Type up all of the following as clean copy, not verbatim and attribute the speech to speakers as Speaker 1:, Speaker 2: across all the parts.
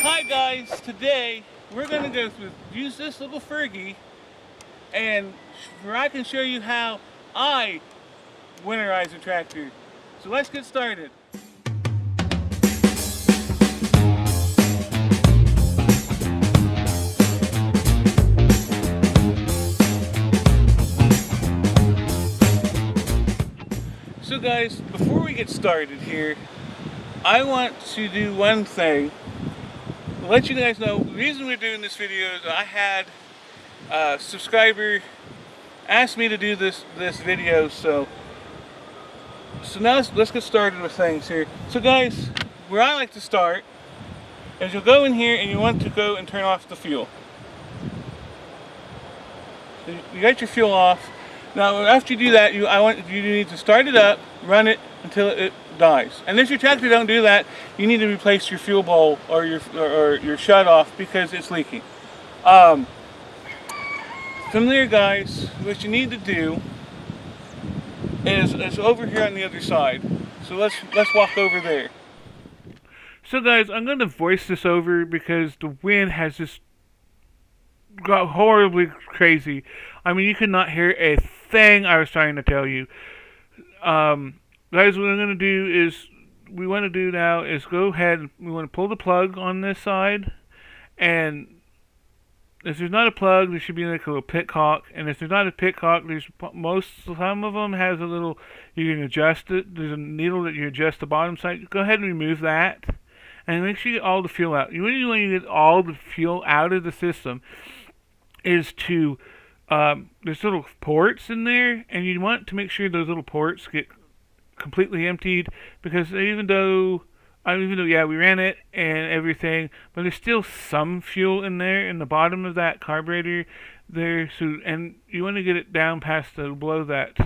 Speaker 1: Hi guys, today we're going to use this little Fergie and where I can show you how I winterize a tractor. So let's get started. So guys, before we get started here, I want to do one thing. Let you guys know, the reason we're doing this video is I had a subscriber ask me to do this video, so now let's get started with things here. So guys, where I like to start is you'll go in here and you want to go and turn off the fuel. So you got your fuel off. Now after you do that, you need to start it up, run it until it dies. And if your tractor don't do that, you need to replace your fuel bowl or your shut off because it's leaking. From there, guys, what you need to do is over here on the other side. So let's walk over there. So guys, I'm going to voice this over because the wind has just got horribly crazy. I mean, you could not hear a thing I was trying to tell you. Guys, what I'm going to do is, we want to do now is go ahead, we want to pull the plug on this side, and if there's not a plug, there should be like a little pitcock, and if there's not a pitcock, some of them has a little, you can adjust it, there's a needle that you adjust the bottom side. Go ahead and remove that, and make sure you get all the fuel out. When you get all the fuel out of the system is to, there's little ports in there, and you want to make sure those little ports get completely emptied, because even though yeah, we ran it and everything, but there's still some fuel in there in the bottom of that carburetor there. So, and you want to get it down past below that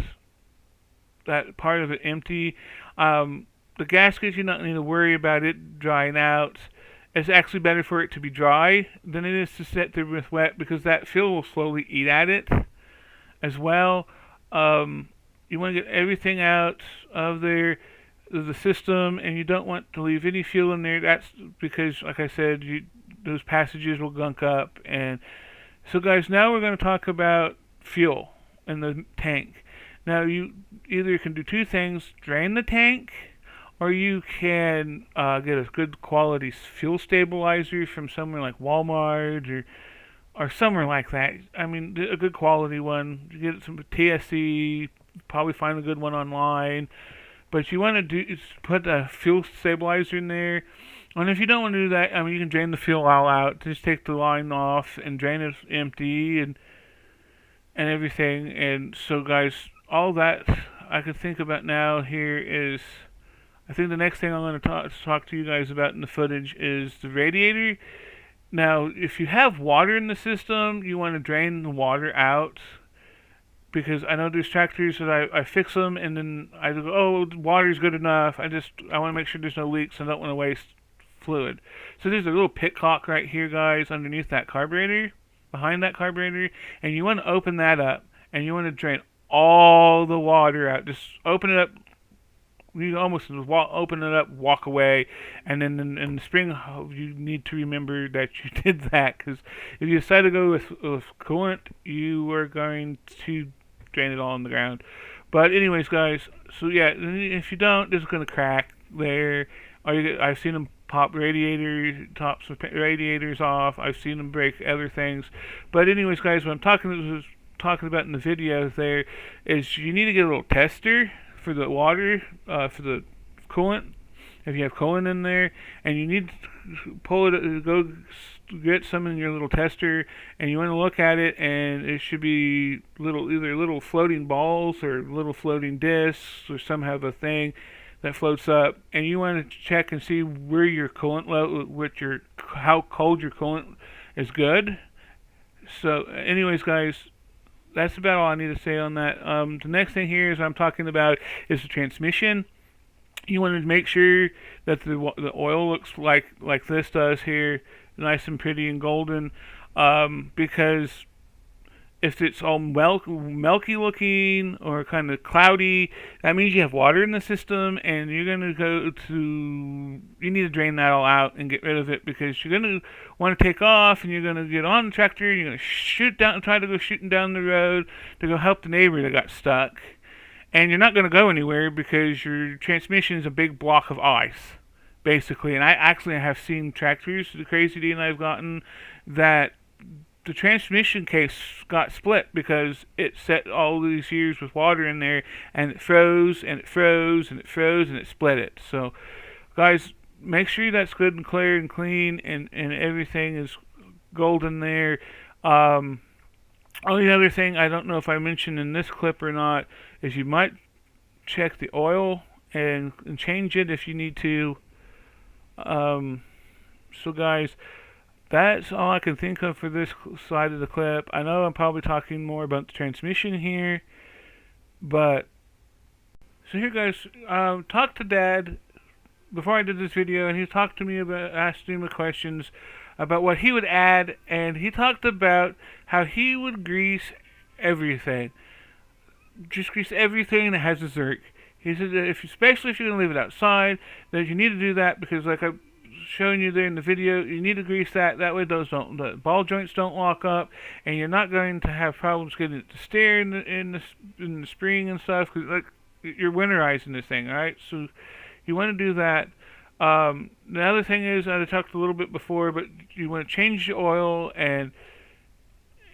Speaker 1: part of it empty. The gaskets, you don't need to worry about it drying out. It's actually better for it to be dry than it is to sit there with wet, because that fuel will slowly eat at it as well. You want to get everything out of there, the system, and you don't want to leave any fuel in there. That's because, like I said, those passages will gunk up. And so guys, now we're going to talk about fuel in the tank. Now you either can do two things: drain the tank, or you can get a good quality fuel stabilizer from somewhere like Walmart or somewhere like that. I mean, a good quality one. You get some TSC, probably find a good one online. But you want to do is put a fuel stabilizer in there. And if you don't want to do that, I mean, you can drain the fuel all out. Just take the line off and drain it empty and everything. And so, guys, all that I can think about now here is, I think the next thing I'm going to talk to you guys about in the footage is the radiator. Now, if you have water in the system, you want to drain the water out, because I know there's tractors that I fix them and then I go, oh, water's good enough. I want to make sure there's no leaks. I don't want to waste fluid. So there's a little pitcock right here, guys, underneath that carburetor, behind that carburetor, and you want to open that up and you want to drain all the water out. Just open it up. You almost open it up, walk away, and then in the spring you need to remember that you did that, because if you decide to go with coolant, you are going to drain it all on the ground. But anyways, guys, so yeah, if you don't, it's going to crack there. I've seen them pop tops of radiators off. I've seen them break other things. But anyways, guys, what I'm talking about in the video there is you need to get a little tester for the water, for the coolant, if you have coolant in there, and you need to go get some in your little tester, and you want to look at it, and it should be either little floating balls or little floating discs, or some have a thing that floats up, and you want to check and see where your coolant how cold your coolant is good. So anyways, guys, that's about all I need to say on that. The next thing here is I'm talking about is the transmission. You want to make sure that the oil looks like this does here, nice and pretty and golden, because If it's all milky looking or kind of cloudy, that means you have water in the system, and you're going to you need to drain that all out and get rid of it, because you're going to want to take off, and you're going to get on the tractor, you're going to try to go shooting down the road to go help the neighbor that got stuck. And you're not going to go anywhere because your transmission is a big block of ice, basically. And I actually have seen tractors, the crazy deal I've gotten, that the transmission case got split because it set all these years with water in there, and it froze and it froze and it froze and it split it. So, guys, make sure that's good and clear and clean, and everything is golden there. Only other thing, I don't know if I mentioned in this clip or not, is you might check the oil and change it if you need to. So guys, that's all I can think of for this side of the clip. I know I'm probably talking more about the transmission here, but so here guys, talked to Dad before I did this video, and he talked to me about, asking me questions about what he would add, and he talked about how he would grease everything. Just grease everything that has a zerk. He said that especially if you're going to leave it outside, that you need to do that, because like I've shown you there in the video, you need to grease that. That way the ball joints don't lock up, and you're not going to have problems getting it to steer in the spring and stuff, because like you're winterizing this thing, alright? So you want to do that. The other thing is, I talked a little bit before, but you want to change the oil and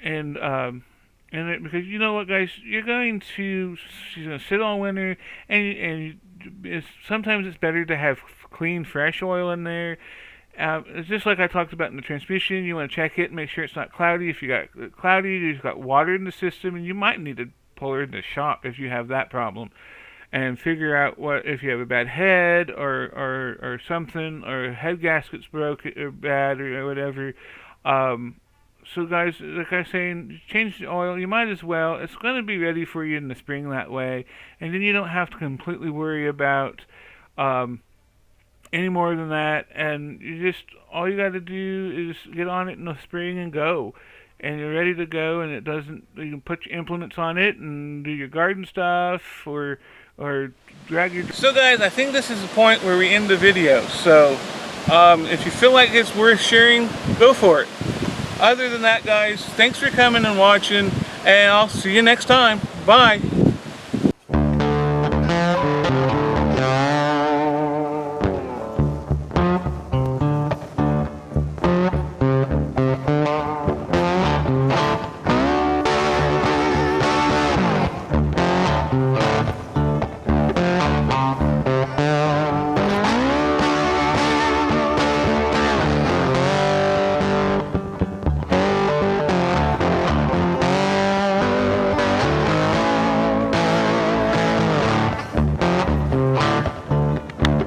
Speaker 1: it, because you know what, guys, you're going to sit all winter, and sometimes it's better to have clean, fresh oil in there. It's just like I talked about in the transmission. You want to check it and make sure it's not cloudy. If you got cloudy, you've got water in the system, and you might need to pull her in the shop if you have that problem, and figure out what, if you have a bad head or something, or head gasket's broken or bad or whatever. So guys, like I was saying, change the oil. You might as well. It's going to be ready for you in the spring that way, and then you don't have to completely worry about any more than that. And all you got to do is get on it in the spring and go, and you're ready to go. And you can put your implements on it and do your garden stuff, or drag your. So guys, I think this is the point where we end the video. So if you feel like it's worth sharing, go for it. Other than that, guys, thanks for coming and watching, and I'll see you next time. Bye.